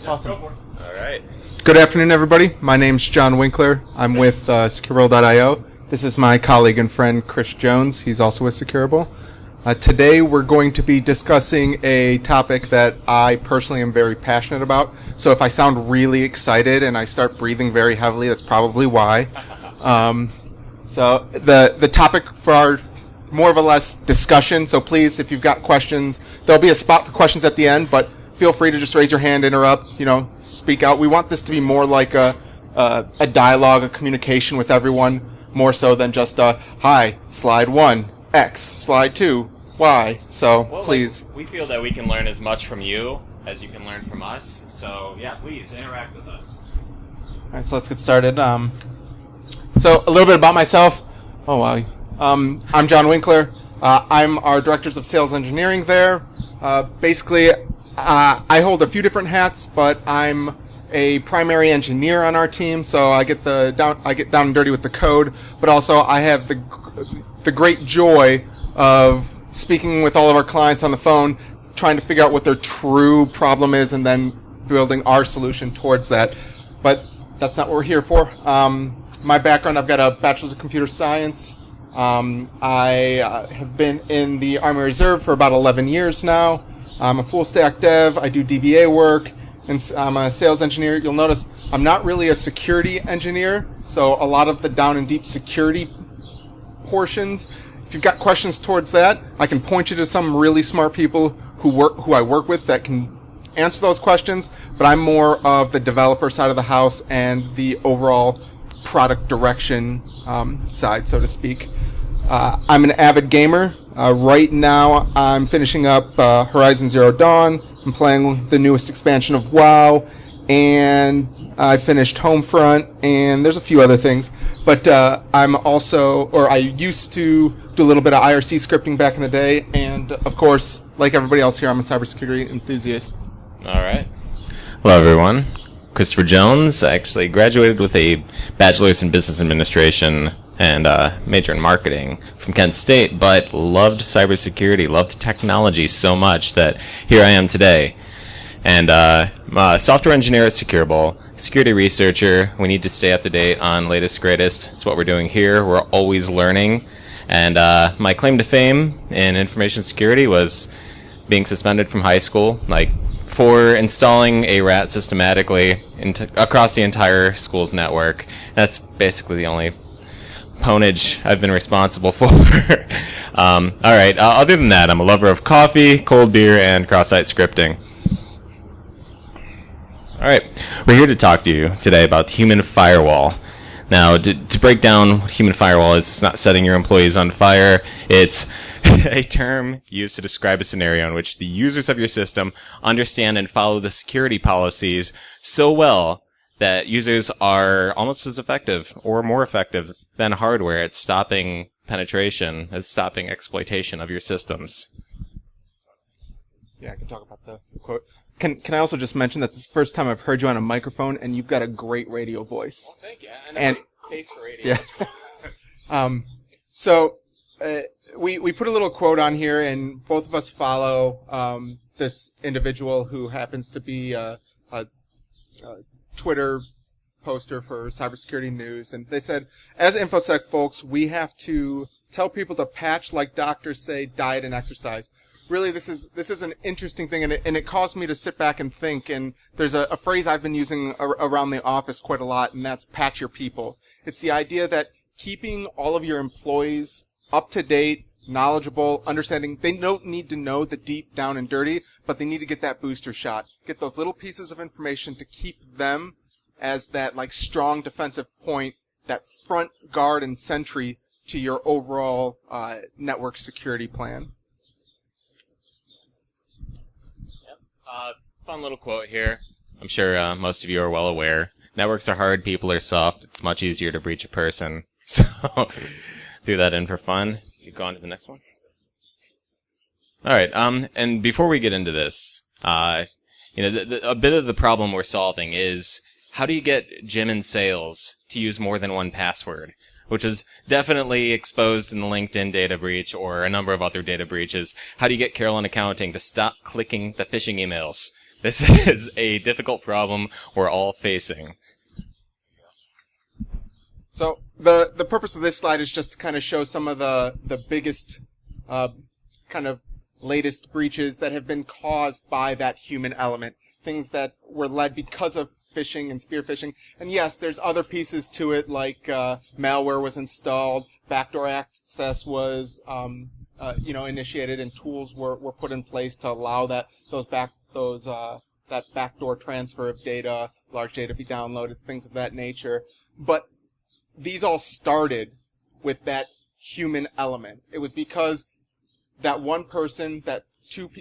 Awesome. All right. Good afternoon, everybody. My name's John Winkler. I'm with Securable.io. This is my colleague and friend, Chris Jones. He's also with Securable. Today, we're going to be discussing a topic that I personally am very passionate about. So if I sound really excited and I start breathing very heavily, that's probably why. So the topic for our more or less discussion. So please, if you've got questions, there'll be a spot for questions at the end, but feel free to just raise your hand, interrupt, speak out. We want this to be more like a dialogue, a communication with everyone, more so than just hi, slide 1, X, slide 2, Y. So please. We feel that we can learn as much from you as you can learn from us. So yeah, please interact with us. All right, so let's get started. So a little bit about myself. Oh wow. I'm John Winkler. I'm our directors of sales engineering there. Basically, I hold a few different hats, but I'm a primary engineer on our team, so I get down and dirty with the code. But also, I have the great joy of speaking with all of our clients on the phone, trying to figure out what their true problem is, and then building our solution towards that. But that's not what we're here for. My background: I've got a bachelor's of computer science. I have been in the Army Reserve for about 11 years now. I'm a full stack dev. I do DBA work, and I'm a sales engineer. You'll notice I'm not really a security engineer, so a lot of the down and deep security portions, if you've got questions towards that, I can point you to some really smart people who I work with that can answer those questions, but I'm more of the developer side of the house and the overall product direction side, so to speak. I'm an avid gamer. Right now, I'm finishing up Horizon Zero Dawn. I'm playing the newest expansion of WoW, and I finished Homefront, and there's a few other things. But I used to do a little bit of IRC scripting back in the day, and of course, like everybody else here, I'm a cybersecurity enthusiast. All right. Hello, everyone. Christopher Jones. I actually graduated with a bachelor's in business administration and major in marketing from Kent State, but loved cybersecurity, loved technology so much that here I am today. And I'm a software engineer at Securable, security researcher. We need to stay up to date on latest greatest. That's what we're doing here. We're always learning. And my claim to fame in information security was being suspended from high school, for installing a rat systematically across the entire school's network. That's basically the only ponage I've been responsible for. All right. Other than that, I'm a lover of coffee, cold beer, and cross-site scripting. All right. We're here to talk to you today about human firewall. Now, to break down what human firewall is, it's not setting your employees on fire. It's a term used to describe a scenario in which the users of your system understand and follow the security policies so well that users are almost as effective or more effective than hardware at stopping penetration, as stopping exploitation of your systems. Yeah, I can talk about the quote. Can I also just mention that this is the first time I've heard you on a microphone, and you've got a great radio voice. Well, thank you. And face for radio. Yeah. We put a little quote on here, and both of us follow this individual who happens to be a Twitter poster for cybersecurity news, and they said, as InfoSec folks, we have to tell people to patch like doctors say, diet and exercise. Really, this is an interesting thing, and it caused me to sit back and think, and there's a phrase I've been using around the office quite a lot, and that's patch your people. It's the idea that keeping all of your employees up to date, knowledgeable, understanding, they don't need to know the deep down and dirty, but they need to get that booster shot. Get those little pieces of information to keep them as that strong defensive point, that front guard and sentry to your overall network security plan. Yep. Fun little quote here. I'm sure most of you are well aware. Networks are hard, people are soft. It's much easier to breach a person. So threw that in for fun. You go on to the next one. All right. And before we get into this, a bit of the problem we're solving is how do you get Jim in sales to use more than one password, which is definitely exposed in the LinkedIn data breach or a number of other data breaches. How do you get Carol in accounting to stop clicking the phishing emails? This is a difficult problem we're all facing. So the purpose of this slide is just to kind of show some of the biggest kind of latest breaches that have been caused by that human element. Things that were led because of phishing and spear phishing. And yes, there's other pieces to it, like malware was installed, backdoor access was initiated, and tools were put in place to allow that backdoor transfer of data, large data be downloaded, things of that nature. But these all started with that human element. It was because that one person,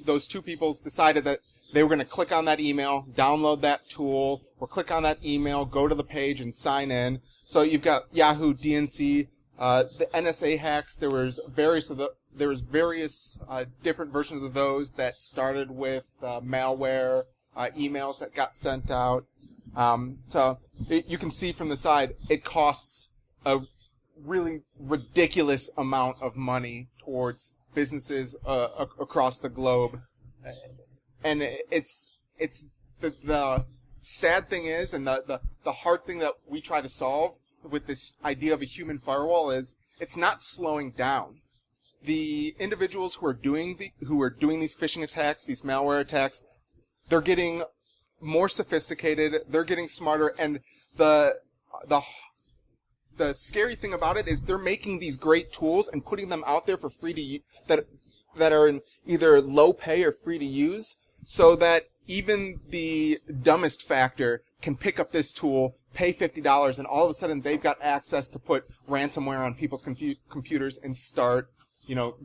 those two people decided that they were going to click on that email, download that tool, or click on that email, go to the page, and sign in. So you've got Yahoo, DNC, the NSA hacks. There was various different versions of those that started with malware, emails that got sent out. You can see from the side, it costs a really ridiculous amount of money towards businesses across the globe. And it's the sad thing is, and the hard thing that we try to solve with this idea of a human firewall is, it's not slowing down. The individuals who are doing these phishing attacks, these malware attacks, they're getting more sophisticated, they're getting smarter, and the scary thing about it is they're making these great tools and putting them out there for free to use, that are in either low pay or free to use, so that even the dumbest factor can pick up this tool, pay $50, and all of a sudden they've got access to put ransomware on people's computers and start,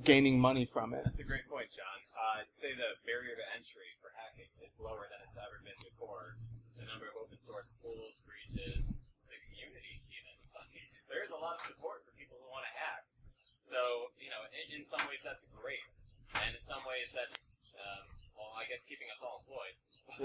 gaining money from it. That's a great point, John. I'd say the barrier to entry for hacking is lower than it's ever been before. The number of open source tools, breaches, the community even. There is a lot of support for people who want to hack. So, in some ways that's great. And in some ways that's, I guess keeping us all employed.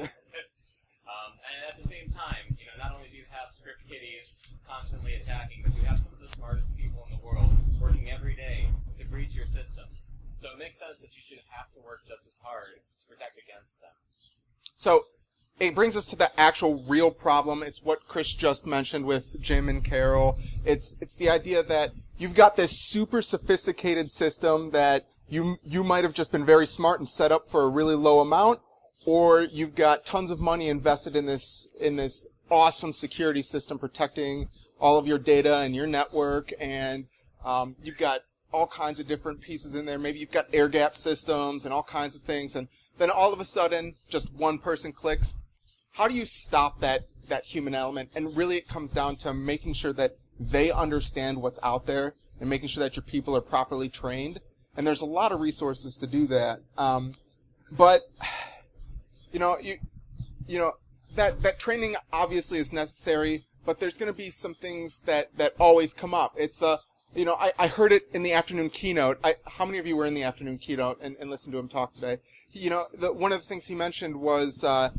And at the same time, not only do you have script kiddies constantly attacking, but you have some of the smartest people in the world working every day to breach your systems. So it makes sense that you should have to work just as hard to protect against them. So it brings us to the actual real problem. It's what Chris just mentioned with Jim and Carol. It's the idea that you've got this super sophisticated system that you might have just been very smart and set up for a really low amount, or you've got tons of money invested in this awesome security system protecting all of your data and your network, and you've got all kinds of different pieces in there. Maybe you've got air gap systems and all kinds of things, and then all of a sudden, just one person clicks. How do you stop that human element? And really it comes down to making sure that they understand what's out there and making sure that your people are properly trained. And there's a lot of resources to do that. But that training obviously is necessary, but there's going to be some things that always come up. It's I heard it in the afternoon keynote. How many of you were in the afternoon keynote and listened to him talk today? One of the things he mentioned was I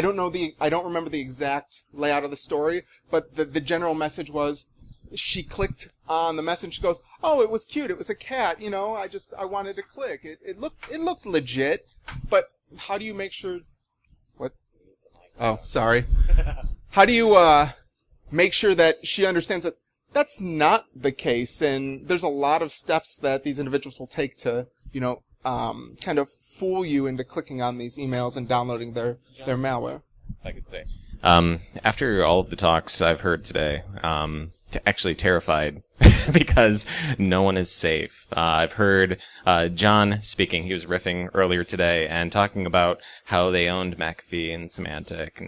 don't remember the exact layout of the story, but the general message was, she clicked on the message. She goes, "Oh, it was cute. It was a cat. I wanted to click. It looked legit." But how do you make sure? What? Oh, sorry. How do you make sure that she understands that that's not the case? And there's a lot of steps that these individuals will take to, kind of fool you into clicking on these emails and downloading their malware. I could say. After all of the talks I've heard today, actually terrified because no one is safe. I've heard John speaking. He was riffing earlier today and talking about how they owned McAfee and Symantec.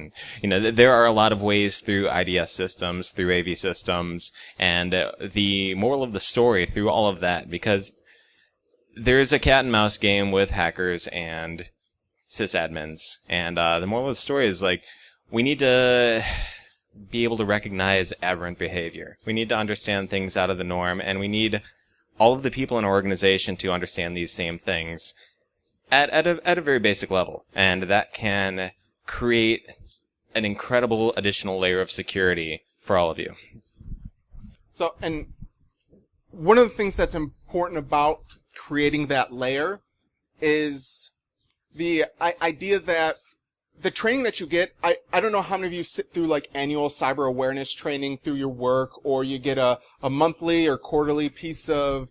And, there are a lot of ways through IDS systems, through AV systems, and the moral of the story through all of that, because there's a cat and mouse game with hackers and sysadmins. And the moral of the story is, we need to be able to recognize aberrant behavior. We need to understand things out of the norm, and we need all of the people in our organization to understand these same things at a very basic level. And that can create an incredible additional layer of security for all of you. So, and one of the things that's important about creating that layer is the idea that the training that you get, I don't know how many of you sit through like annual cyber awareness training through your work, or you get a monthly or quarterly piece of,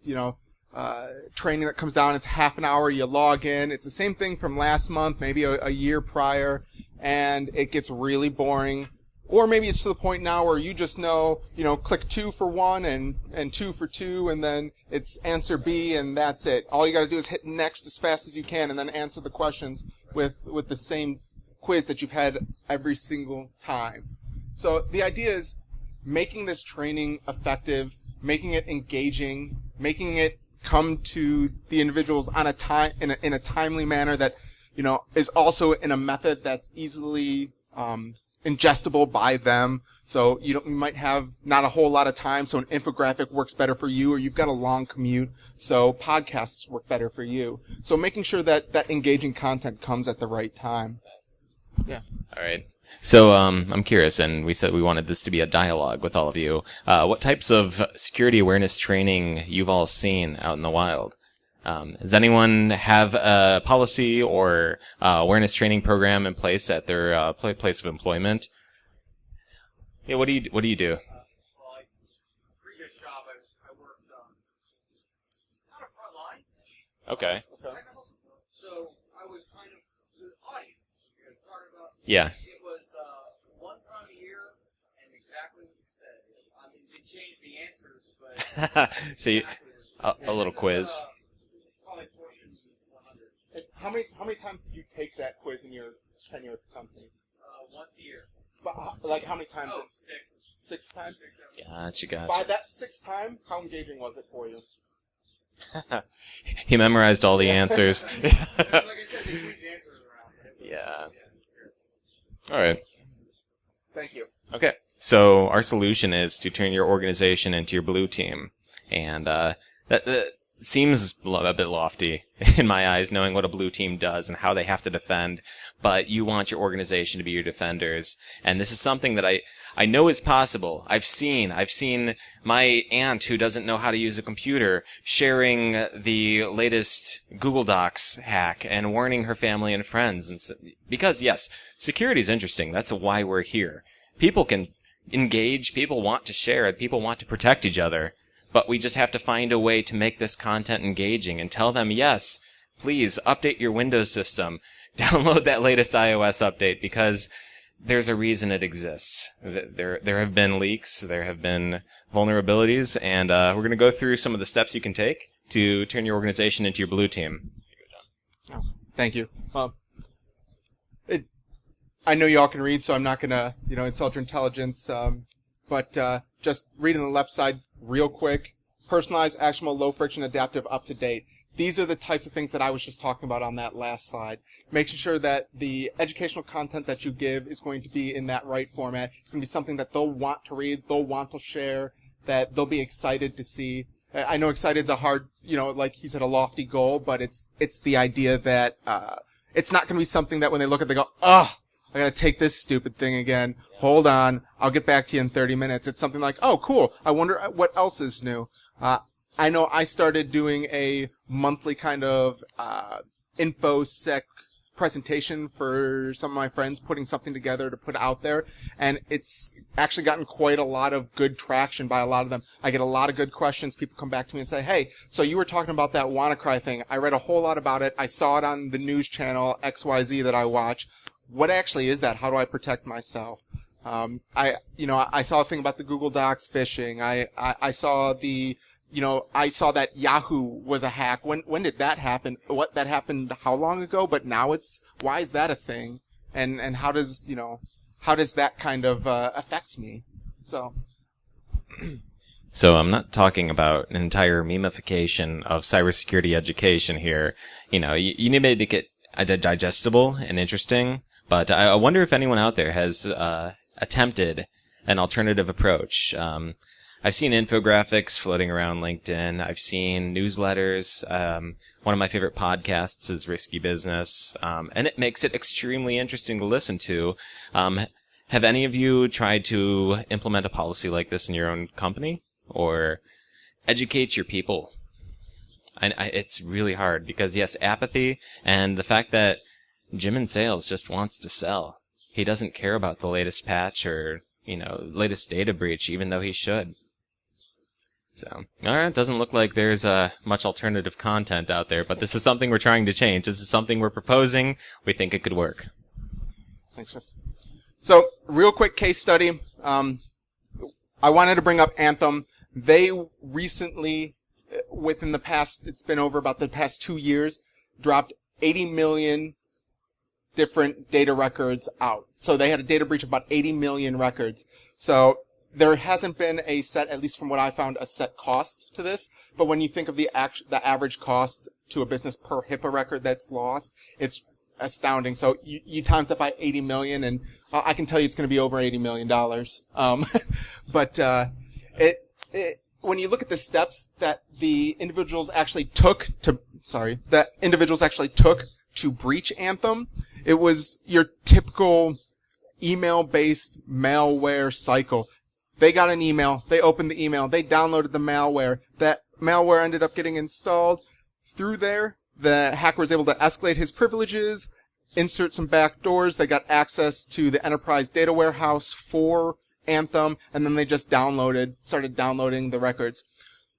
training that comes down. It's half an hour, you log in. It's the same thing from last month, maybe a year prior, and it gets really boring. Or maybe it's to the point now where you just know, click 2 for 1 and 2 for 2, and then it's answer B, and that's it. All you got to do is hit next as fast as you can, and then answer the questions with the same quiz that you've had every single time. So the idea is making this training effective, making it engaging, making it come to the individuals on in a timely manner that is also in a method that's easily ingestible by them. So you might have not a whole lot of time, so an infographic works better for you, or you've got a long commute, so podcasts work better for you. So making sure that engaging content comes at the right time. Yeah. All right. So I'm curious, and we said we wanted this to be a dialogue with all of you. What types of security awareness training you've all seen out in the wild? Does anyone have a policy or awareness training program in place at their place of employment? Yeah, what do you do? Well, previous job, I worked kind of front line. Okay. Technical support. So I was kind of the audience. You know, talking about. Yeah. It was one time a year, and exactly what you said. I mean, they changed the answers, but. So you, a little quiz. This is probably portion 100. How many times did you take that quiz in your tenure at the company? Once a year. But, like how many times? Oh, 6. 6 times? 6, 7. Gotcha. By that 6th time, how engaging was it for you? He memorized all the answers. Like I said, they changed the answers around. Yeah. All right. Thank you. Okay. So our solution is to turn your organization into your blue team. And that seems a bit lofty in my eyes, knowing what a blue team does and how they have to defend. But you want your organization to be your defenders. And this is something that I know is possible. I've seen my aunt who doesn't know how to use a computer sharing the latest Google Docs hack and warning her family and friends. And because, yes, security is interesting. That's why we're here. People can engage. People want to share. People want to protect each other. But we just have to find a way to make this content engaging and tell them, yes, please update your Windows system. Download that latest iOS update because there's a reason it exists. There have been leaks, there have been vulnerabilities, and we're going to go through some of the steps you can take to turn your organization into your blue team. Oh, thank you. I know you all can read, so I'm not going to, insult your intelligence. But just reading the left side real quick. Personalized, actionable, low friction, adaptive, up to date. These are the types of things that I was just talking about on that last slide. Making sure that the educational content that you give is going to be in that right format. It's going to be something that they'll want to read, they'll want to share, that they'll be excited to see. I know excited's a hard, like he said, a lofty goal, but it's the idea that it's not going to be something that when they look at it, they go, I got to take this stupid thing again. Hold on, I'll get back to you in 30 minutes. It's something like, oh, cool, I wonder what else is new. I know I started doing a monthly kind of InfoSec presentation for some of my friends, putting something together to put out there, and it's actually gotten quite a lot of good traction by a lot of them. I get a lot of good questions. People come back to me and say, hey, so you were talking about that WannaCry thing. I read a whole lot about it. I saw it on the news channel XYZ that I watch. What actually is that? How do I protect myself? I saw a thing about the Google Docs phishing. I saw I saw that Yahoo was a hack. When did that happen? That happened how long ago? But now why is that a thing? And how does that kind of affect me? So I'm not talking about an entire memification of cybersecurity education here. You need to make it digestible and interesting. But I wonder if anyone out there has attempted an alternative approach. I've seen infographics floating around LinkedIn. I've seen newsletters. One of my favorite podcasts is Risky Business, and it makes it extremely interesting to listen to. Have any of you tried to implement a policy like this in your own company or educate your people? It's really hard because, yes, apathy and the fact that Jim in sales just wants to sell. He doesn't care about the latest patch or, latest data breach, even though he should. So, alright, doesn't look like there's much alternative content out there, but this is something we're trying to change. This is something we're proposing. We think it could work. Thanks, Chris. So, real quick case study. I wanted to bring up Anthem. They recently, within the past, it's been over about the past 2 years, dropped 80 million different data records out. So they had a data breach of about 80 million records. So there hasn't been a set, at least from what I found, a set cost to this. But when you think of the average cost to a business per HIPAA record that's lost, it's astounding. So you times that by 80 million, and I can tell you it's going to be over $80 million. But when you look at the steps that the individuals actually took to breach Anthem, it was your typical email-based malware cycle. They got an email, they opened the email, they downloaded the malware. That malware ended up getting installed. Through there, the hacker was able to escalate his privileges, insert some backdoors. They got access to the enterprise data warehouse for Anthem, and then they just started downloading the records.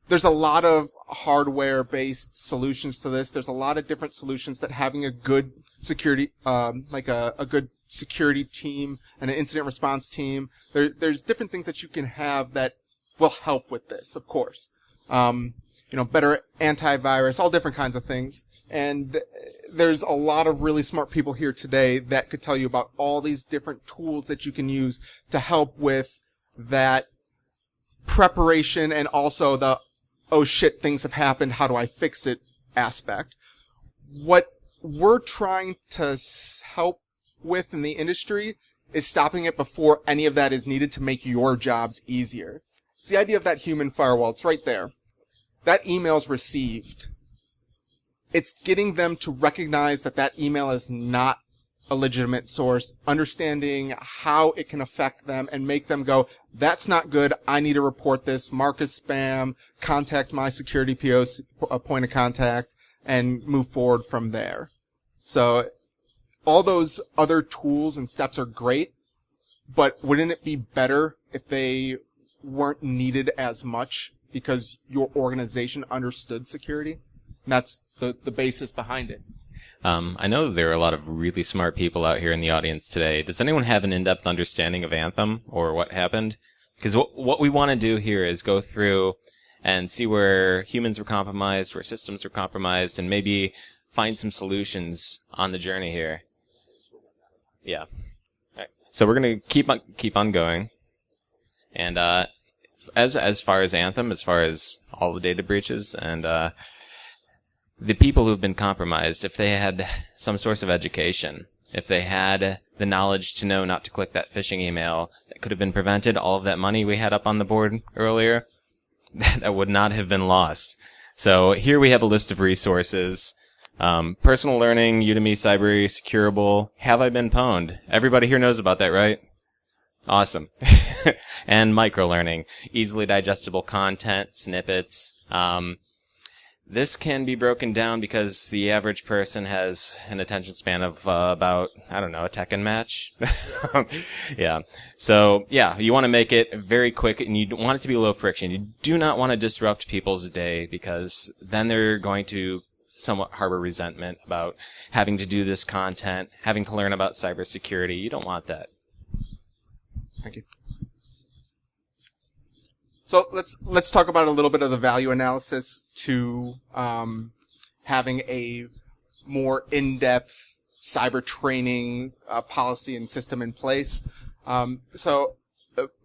There's a lot of hardware-based solutions to this. There's a lot of different solutions that having a good security, a good security team and an incident response team. There's different things that you can have that will help with this, of course. Better antivirus, all different kinds of things. And there's a lot of really smart people here today that could tell you about all these different tools that you can use to help with that preparation and also the, oh shit, things have happened, how do I fix it aspect. What we're trying to help with in the industry is stopping it before any of that is needed to make your jobs easier. It's the idea of that human firewall. It's right there. That email's received. It's getting them to recognize that that email is not a legitimate source, understanding how it can affect them and make them go, that's not good, I need to report this, mark as spam, contact my security point of contact, and move forward from there. So all those other tools and steps are great, but wouldn't it be better if they weren't needed as much because your organization understood security? And that's the basis behind it. I know there are a lot of really smart people out here in the audience today. Does anyone have an in-depth understanding of Anthem or what happened? Because what we want to do here is go through and see where humans were compromised, where systems were compromised, and maybe find some solutions on the journey here. Yeah. All right. So we're going to keep on going. And as far as Anthem, as far as all the data breaches and the people who've been compromised, if they had some source of education, if they had the knowledge to know not to click that phishing email, that could have been prevented. All of that money we had up on the board earlier, that would not have been lost. So here we have a list of resources. Personal learning, Udemy, Cyber, Securable. Have I been pwned? Everybody here knows about that, right? Awesome. And microlearning, easily digestible content, snippets. This can be broken down because the average person has an attention span of about, a Tekken match. Yeah. So, yeah, you want to make it very quick, and you want it to be low friction. You do not want to disrupt people's day, because then they're going to somewhat harbor resentment about having to do this content, having to learn about cybersecurity. You don't want that. Thank you. So let's talk about a little bit of the value analysis to having a more in-depth cyber training policy and system in place. So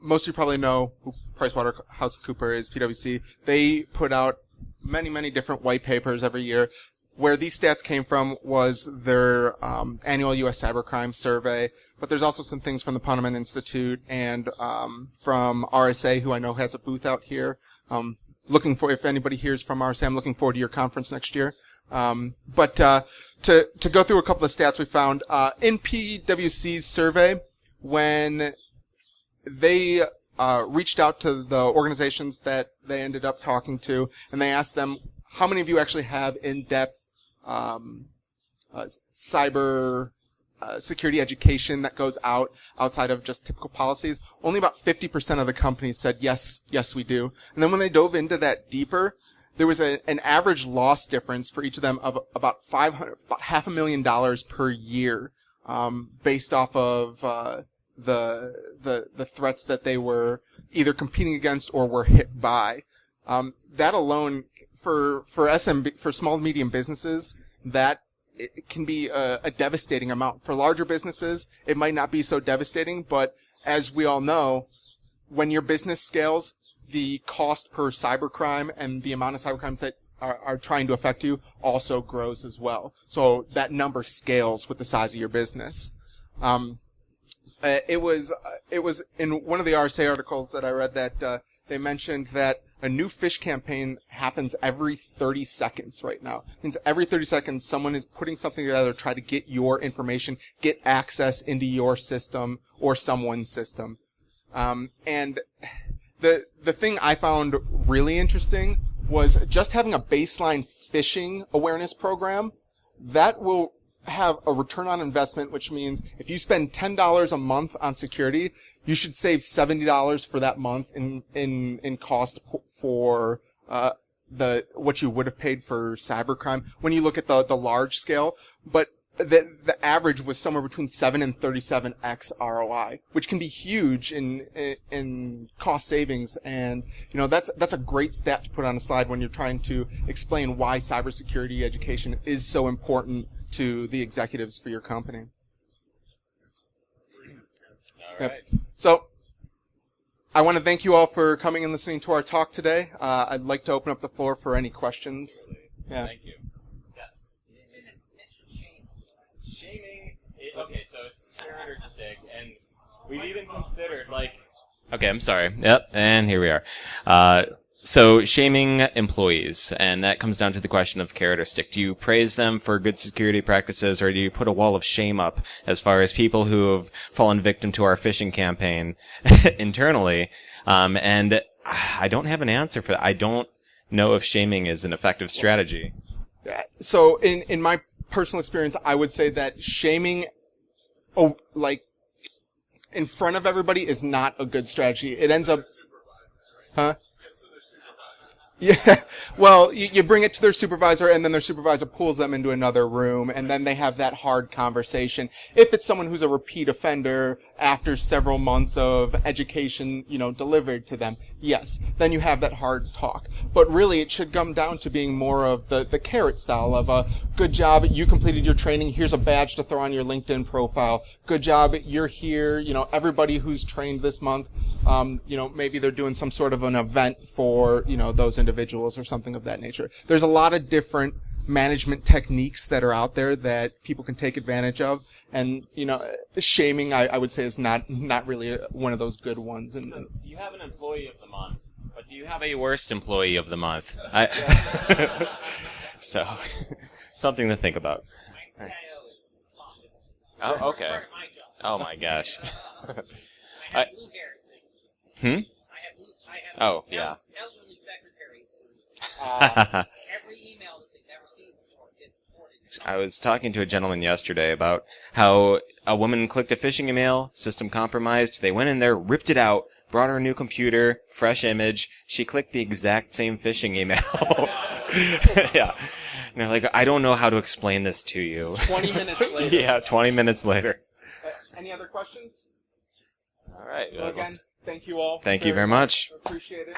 most of you probably know who PricewaterhouseCoopers is, PwC. They put out many different white papers every year. Where these stats came from was their annual U.S. cybercrime survey. But there's also some things from the Poneman Institute and from RSA, who I know has a booth out here. If anybody here is from RSA, I'm looking forward to your conference next year. But to go through a couple of stats we found, in PwC's survey, when they reached out to the organizations that they ended up talking to, and they asked them, how many of you actually have in-depth cyber security education that goes outside of just typical policies, only about 50% of the companies said, yes, we do. And then when they dove into that deeper, there was an average loss difference for each of them of about $500,000 per year, based off of the threats that they were either competing against or were hit by. That alone, for SMB, for small and medium businesses, that it can be a devastating amount. For larger businesses, it might not be so devastating, but as we all know, when your business scales, the cost per cybercrime and the amount of cybercrimes that are trying to affect you also grows as well. So that number scales with the size of your business. It was in one of the RSA articles that I read that they mentioned that a new phish campaign happens every 30 seconds right now. It means every 30 seconds someone is putting something together to try to get your information, get access into your system or someone's system. And the thing I found really interesting was just having a baseline phishing awareness program that will have a return on investment, which means if you spend $10 a month on security, you should save $70 for that month in cost for what you would have paid for cybercrime when you look at the large scale. But the average was somewhere between 7 and 37x ROI, which can be huge in cost savings. And that's a great stat to put on a slide when you're trying to explain why cybersecurity education is so important to the executives for your company. All right. So I want to thank you all for coming and listening to our talk today. I'd like to open up the floor for any questions. Yeah. Thank you. Yes. Shaming. Okay, so it's carrot or stick, and we've even considered Okay, I'm sorry. Yep, and here we are. So shaming employees, and that comes down to the question of carrot or stick. Do you praise them for good security practices, or do you put a wall of shame up as far as people who have fallen victim to our phishing campaign internally? And I don't have an answer for that. I don't know if shaming is an effective strategy. So in my personal experience, I would say that shaming, in front of everybody is not a good strategy. It ends up, huh? Yeah, well, you bring it to their supervisor, and then their supervisor pulls them into another room, and then they have that hard conversation. If it's someone who's a repeat offender after several months of education, delivered to them, yes, then you have that hard talk. But really, it should come down to being more of the carrot style of a good job, you completed your training, here's a badge to throw on your LinkedIn profile. Good job, you're here, everybody who's trained this month, maybe they're doing some sort of an event for, those individuals or something of that nature. There's a lot of different management techniques that are out there that people can take advantage of. And, shaming, I would say, is not really one of those good ones. And so you have an employee of the month, but do you have a worst employee of the month? So, something to think about. My CIO is Oh, okay. part of my job. Oh my gosh. I have blue hair things. I have Oh, yeah. elderly secretaries. Every email that they've never seen before gets forwarded. I was talking to a gentleman yesterday about how a woman clicked a phishing email, system compromised, they went in there, ripped it out, brought her a new computer, fresh image, she clicked the exact same phishing email. Yeah. And they're like, I don't know how to explain this to you. 20 minutes later. Yeah, 20 minutes later. Any other questions? All right. Well, again, thank you all. Thank you very much. Appreciate it.